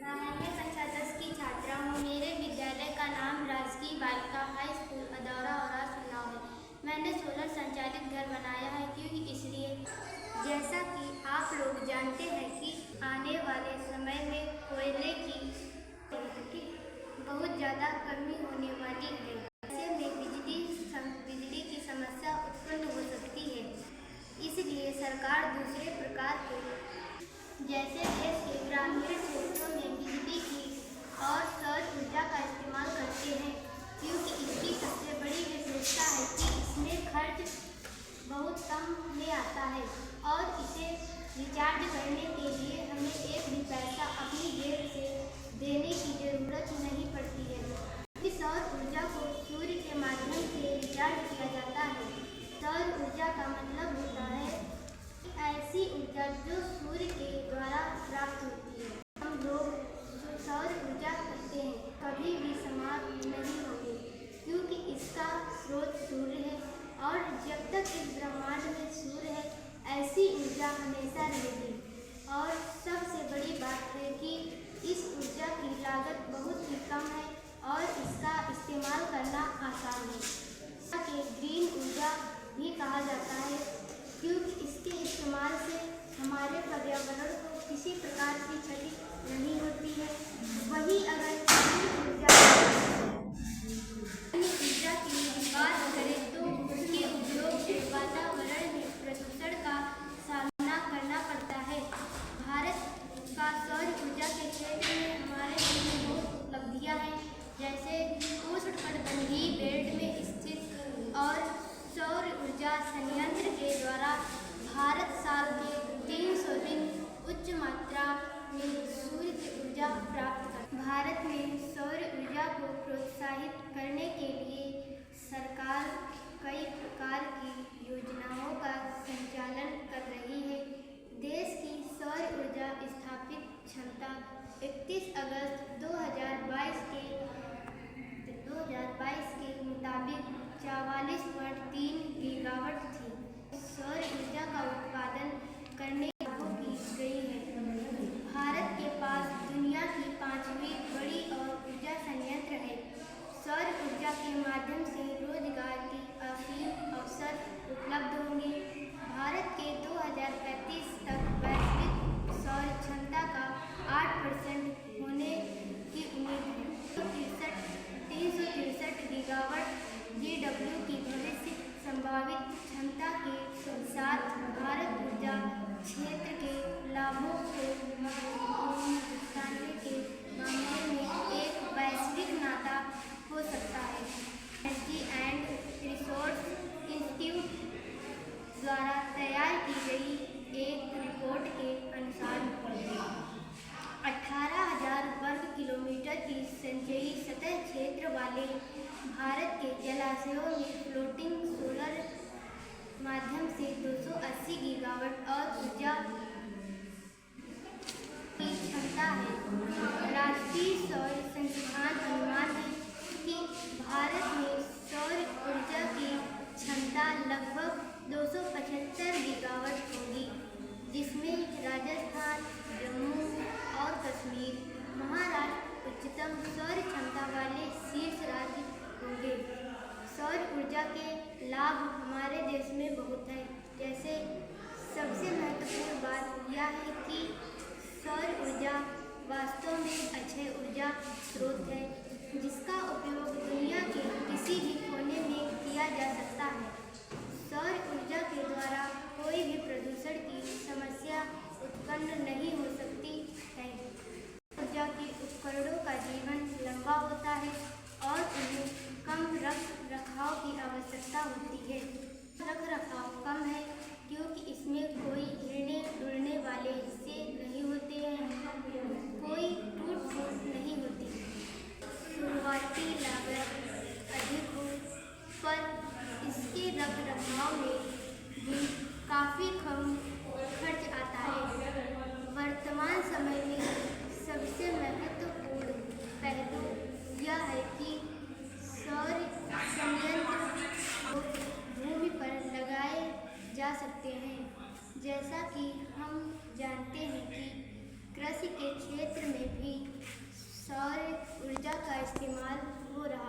मैं कक्षा 10 की छात्रा हूँ। मेरे विद्यालय का नाम राजकीय बालिका हाई स्कूल अदौरा और सुन्नाव है। मैंने सोलर संचालित घर बनाया है क्योंकि इसलिए जैसा कि आप लोग जानते हैं कि आने वाले समय में कोयले की बहुत ज़्यादा कमी होने वाली है। ऐसे में बिजली की समस्या उत्पन्न हो सकती है। इसलिए सरकार दूसरे प्रकार के जैसे देश के ग्रामीण क्षेत्रों में बिजली की और सौर ऊर्जा का इस्तेमाल करते हैं, क्योंकि इसकी सबसे बड़ी विशेषता है कि इसमें खर्च बहुत कम में आता है और इसे रिचार्ज करने के लिए हमें एक भी पैसा अपनी जेब से देने की जरूरत नहीं पड़ती है। इस सौर ऊर्जा को सूर्य के माध्यम से रिचार्ज किया जाता है। सौर ऊर्जा का मतलब होता है ऐसी ऊर्जा जो सूर्य के द्वारा प्राप्त होती है। हम लोग जो सौर ऊर्जा कहते हैं कभी भी समाप्त नहीं होगी, क्योंकि इसका स्रोत सूर्य है और जब तक इस ब्रह्मांड में सूर्य है ऐसी ऊर्जा हमेशा रहेगी। और सबसे बड़ी बात है कि इस ऊर्जा की लागत बहुत ही कम है और इसका इस्तेमाल करना आसान है। इसे ग्रीन ऊर्जा भी कहा जाता है, क्योंकि इसके इस्तेमाल से हमारे पर्यावरण को किसी प्रकार की क्षति नहीं होती है। वहीं अगर ऊर्जा की बात करें तो उसके उपयोग से वातावरण में प्रदूषण का सामना करना पड़ता है। भारत का सौर ऊर्जा के क्षेत्र में हमारे देश में बहुत उपलब्धियाँ हैं, जैसे उष्णकटिबंधीय बेल्ट में स्थित और सौर ऊर्जा संयंत्र के द्वारा भारत साल के 300 दिन उच्च मात्रा में सूर्य से ऊर्जा प्राप्त कर। भारत में सौर ऊर्जा को प्रोत्साहित करने के लिए सरकार कई प्रकार की योजनाओं का संचालन कर रही है। देश की सौर ऊर्जा स्थापित क्षमता 31 अगस्त 2022 के मुताबिक 44.3 गीगावाट थी। सौर ऊर्जा का उत्पादन करने की गई है। भारत के पास दुनिया की 5वीं बड़ी ऊर्जा संयंत्र है। सौर ऊर्जा के माध्यम से रोजगार के असीम अवसर उपलब्ध होंगे। भारत के 2035 तक वैश्विक सौर क्षमता का 8% होने की उम्मीद है। 363 गीगावाट GW की भविष्य संभावित क्षमता के साथ भारत ऊर्जा क्षेत्र के लाभों को के मामले में एक वैश्विक नाता हो सकता है। एनर्जी एंड रिसोर्स इंस्टीट्यूट द्वारा तैयार की गई एक रिपोर्ट के अनुसार 18,000 वर्ग किलोमीटर की संचयी सतह क्षेत्र वाले भारत के जलाशयों में फ्लोटिंग सोलर माध्यम से 280 गीगावाट और ऊर्जा की क्षमता है। राष्ट्रीय सौर संस्थान अनुमान है कि भारत में सौर ऊर्जा की क्षमता लगभग 275 गीगावाट होगी, जिसमें राजस्थान, जम्मू और कश्मीर, महाराष्ट्र उच्चतम सौर क्षमता वाले शीर्ष राज्य होंगे। सौर ऊर्जा के लाभ हमारे देश में बहुत हैं। जैसे सबसे महत्वपूर्ण बात यह है कि सौर ऊर्जा वास्तव में अक्षय ऊर्जा स्रोत है, जिसका उपयोग दुनिया के किसी भी कोने में किया जा सकता है। सौर ऊर्जा के द्वारा कोई भी प्रदूषण की समस्या उत्पन्न नहीं हो सकती है। ऊर्जा के उपकरणों का जीवन लंबा होता है और उन्हें कम रखरखाव की आवश्यकता होती है। रखरखाव कम है क्योंकि इसमें कोई हिलने डुलने वाले हिस्से नहीं होते हैं, कोई टूट फूट नहीं होती। शुरुआती लागत अधिक हो पर इसके रखरखाव में भी काफ़ी कम खर्च आता है। वर्तमान ऊर्जा का इस्तेमाल हो रहा